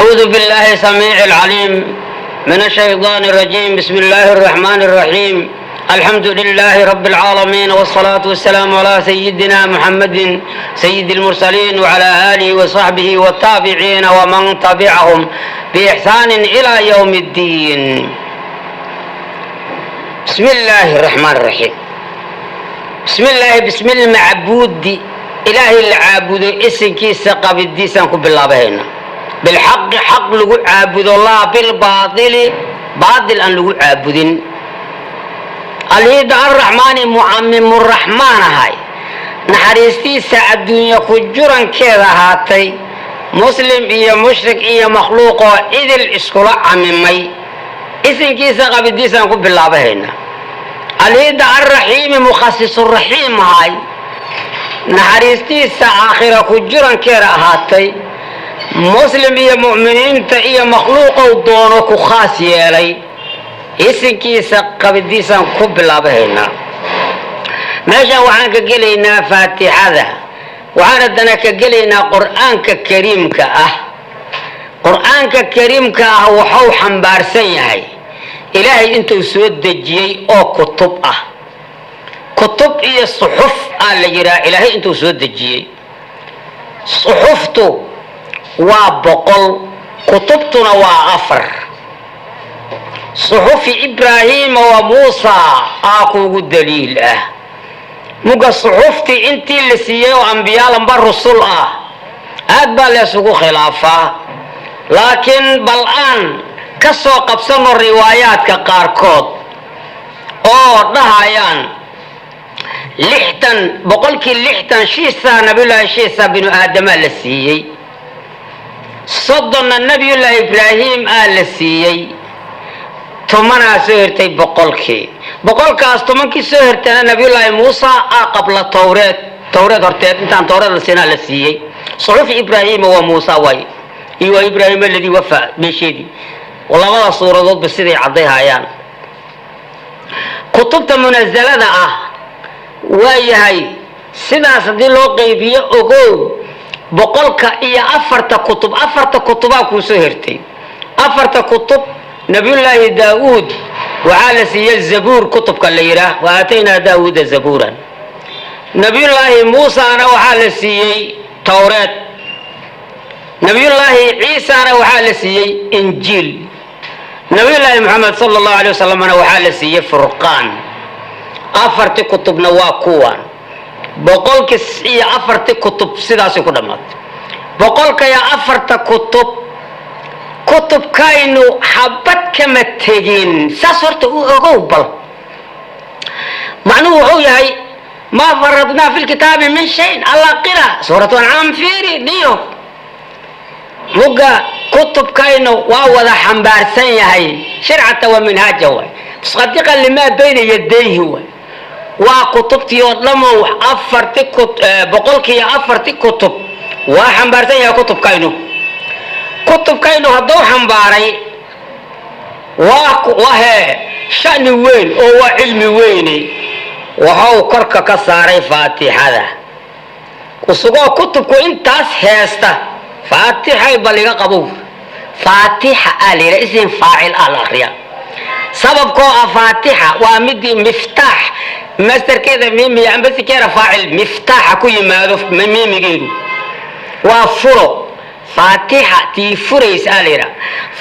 أعوذ بالله السميع العليم من الشيطان الرجيم. بسم الله الرحمن الرحيم. الحمد لله رب العالمين، والصلاة والسلام على سيدنا محمد سيد المرسلين وعلى آله وصحبه والتابعين ومن تبعهم بإحسان إلى يوم الدين. بسم الله الرحمن الرحيم. بسم المعبود إلهي العابد اسمكي سقب الديسان بالله بهنا بالحق حق لغو عابد الله، بالباطل باطل أن لغو عابدين. الهيد الرحمن معمم الرحمن هاي نحريستي ساعة الدنيا كجرا كذا هاتي مسلم إيا مشرك إيا مخلوق إذ الإسكولاء عممي اسمكي سقب الديسان بالله بهنا. الهيد الرحيم مخصص الرحيم هاي نحريستيسا آخرة كجرا كيرا هاتي مسلم إيا مؤمنين تا إيا مخلوق ودونو كخاس يالي اسنكيسا قبديسا كبلا بهنا. ماشا وحان كقلينا فاتحة ذا وحان ادنا كقلينا قرآنك كريم كأه قرآنك كريم كأه وحو حنبارسين هاي إلهي انتو سود دجيي او كتب كتب إيه الصحف اللي جرى إلهي انتو سود دجيي صحفته وبقل كتبتنا وأفر صحف إبراهيم وموسى آكو الدليل مقا صحفتي انتي اللي سيئو أنبياء لنبر رسول أدبال يسوكو خلافة لكن بالآن كسو قبسنو الروايات كقاركود أو دهايان لحتن بقولك لحتن شيسا نبي الله شيسا بن آدم لسيي صدنا النبي الله إبراهيم لسيي ثمنا سهرتي بقولك أستمنك سهرتنا نبي الله موسى قبل التوراة هرتيت انتان توراة لسينا لسيي صحف إبراهيم وموسى واي إيوه إبراهيم الذي وفى بشيدي والله ما صورة ضد بسيدي عضيها أيان كتبت منزلة waayahay sidaas haddii loo qaybiyo ogow boqolka iyo afarta kutubaa kuu soo hertay. afarta kutub nabiyullaahi daawuud waxaa la siiyey zabuur kutubka la yidhaah wa aataynaa daawuuda zabuuran. nabiyullaahi muusana waxaa la siiyey towreed. nabiyullaahi ciisana waxaa la siiyey injiil. nabiyullaahi maxamed sala allahu alay wasalamna waxaa la siiyey furqaan. afarti kutubna waa kuwan boqolka iyo afarti kutub sidaas ku dhamaatay. boqolka iyo afarta kutubkaynu xabad kama tegin saas horta u ogow bal macnuhu wuxuu yahay ma faradnaa fi lkitaabi min shayin alla qira suuratu ancaam fiiri niyo muga kutubkaynu waa wada xambaarsan yahay shircata wa minhaaja waay musadiqan limaa bayna yadayhi waay waa kutubtii oo dhamow boqolkii afarti kutub waa xambaarsan yahay kutubkaynu hadduu xambaaray waa shani weyn oo waa cilmi weyne waxau korka ka saaray faatixada usugoo kutubku intaas heesta faatixay baliga qabow faatixa aalira isin faacil la akhriya sababkoo faatixa waa midii miftaax ماستر كذا ميمي عم بس كيرا فاعل مفتاح كو يمادو ميمي غيرو وفرو فاتحة تي فريس آليرا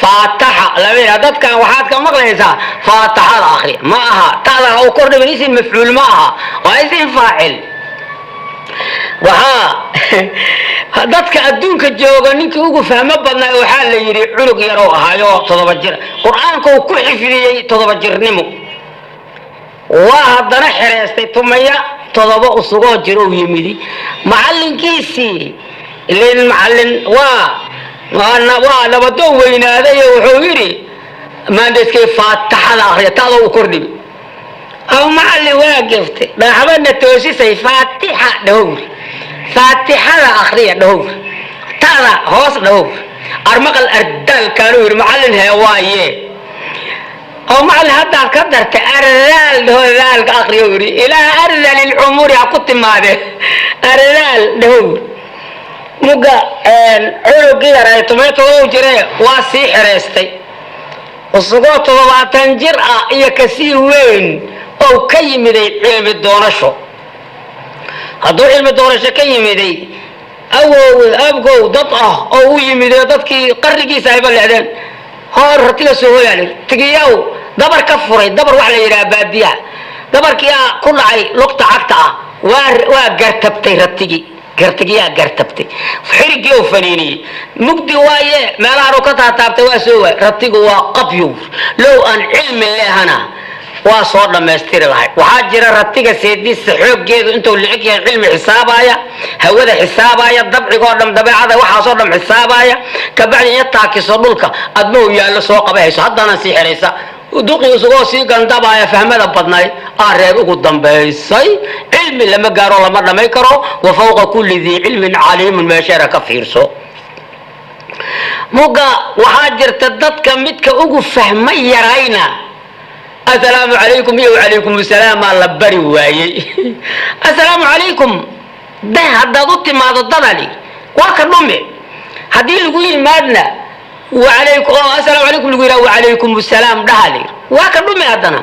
فاتحة لويرا داد كان وحاد كان مغليسا فاتحة الآخرية معها تعالى أو كورد من اسم مفعول معها واسم فاعل وها دادك أدونك الجوغا نينك اوغو فهما بدنا وحال ليري عنق يروها يو تضبجر قرآنك وكو حفظي تضبجر نمو وهذا حريستي ثمية تضبط الصغار جرو يمدي معلن كيسي للمعلن وأنا بدو وين هذا يوحوري ما ندري كيف فاتح الآخر تعالوا وكردي أو معلن واقفت ما حبنا توسيسي فاتحة دهور فاتحة الآخرية دهور تعالى هوس دهور أرمق الأردال كانوا المعلن هوايه أو معلن هذا قدرت أرذال ده ذلك آخر يوري إلى أرذل العمور يعقد ماذا أرذال ده muga cunugii yaray tomato jire waa sii xereystay usugoo 70 jir ah iyo kasii weyn oo ka yimiday cilmi doonasho hadduu cilmi doonasho ka yimiday abgow dad ah oo u yimiday dadkii qarrigiisa ay baleedeen hor ratiga soo hooyaan tigiyow dabar ka furay dabar wax la yiraahdo baadiyaha dabarkii ku dhacay lugta cagta ah waa gartabtay ratigi gartigiya gartabtay xirigi oo faniini mugdi waaye meelaha ka taabtay waa soo ratigu waa qabyo low aan cilmi leehana waa soo dhameystiri lahay waxa jira ratiga seedis xooggeedu intuu lixig yahay cilmi xisaabaya hawada xisaabaya dabciga oo dabeecada waxa soo dham xisaabaya ka bacdi inta taakiso dhulka admoo yaalo soo qabayso haddana si xiraysa duqi usoo si gandabaya fahmada badnay reer ugu dambeysay cilmi lama gaaro lama dhamay karo wa fawqa kulli dhi ilmin alim ma sharaka fiirso muga waxa jirta dadka midka ugu fahmay yarayna السلام عليكم وعليكم السلام الله بري وايي السلام عليكم ده هذا ضد ما ضدني وكدومي هدي لغوي مادنا وعليكم السلام عليكم لغوي وعليكم السلام دهلي وكدومي هذانا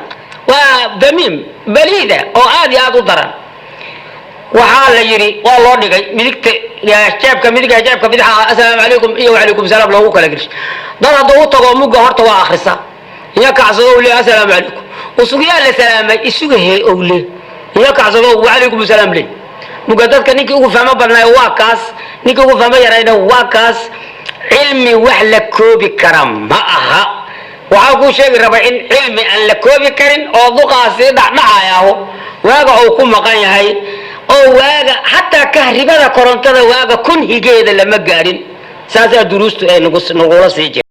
ودميم بليده او عادي ادو درن وحال يري والله دغاي ميدكت يا شابك ميدكا شابك بدح السلام عليكم وعليكم السلام لو كلا غرش ده هذا تغو مغا هورتا وا اخرسا ياك عزو لي السلام عليكم وسوقيا السلام اسوغه هي اولي ياك عزو وعليكم السلام لي مقدرك نيكي ugu fahmo badnaa waa kaas ninkii ugu fahmo yarayna waa kaas cilmi wax la koobi kara ma aha waxa ku sheegi raba in cilmi aan la koobi karin oo duqaasi dhacdhacayo waaga uu ku maqan yahay oo waaga hatta kahribada korontada waaga kun higeeda lama gaarin saasa duruustu ay nagu la sii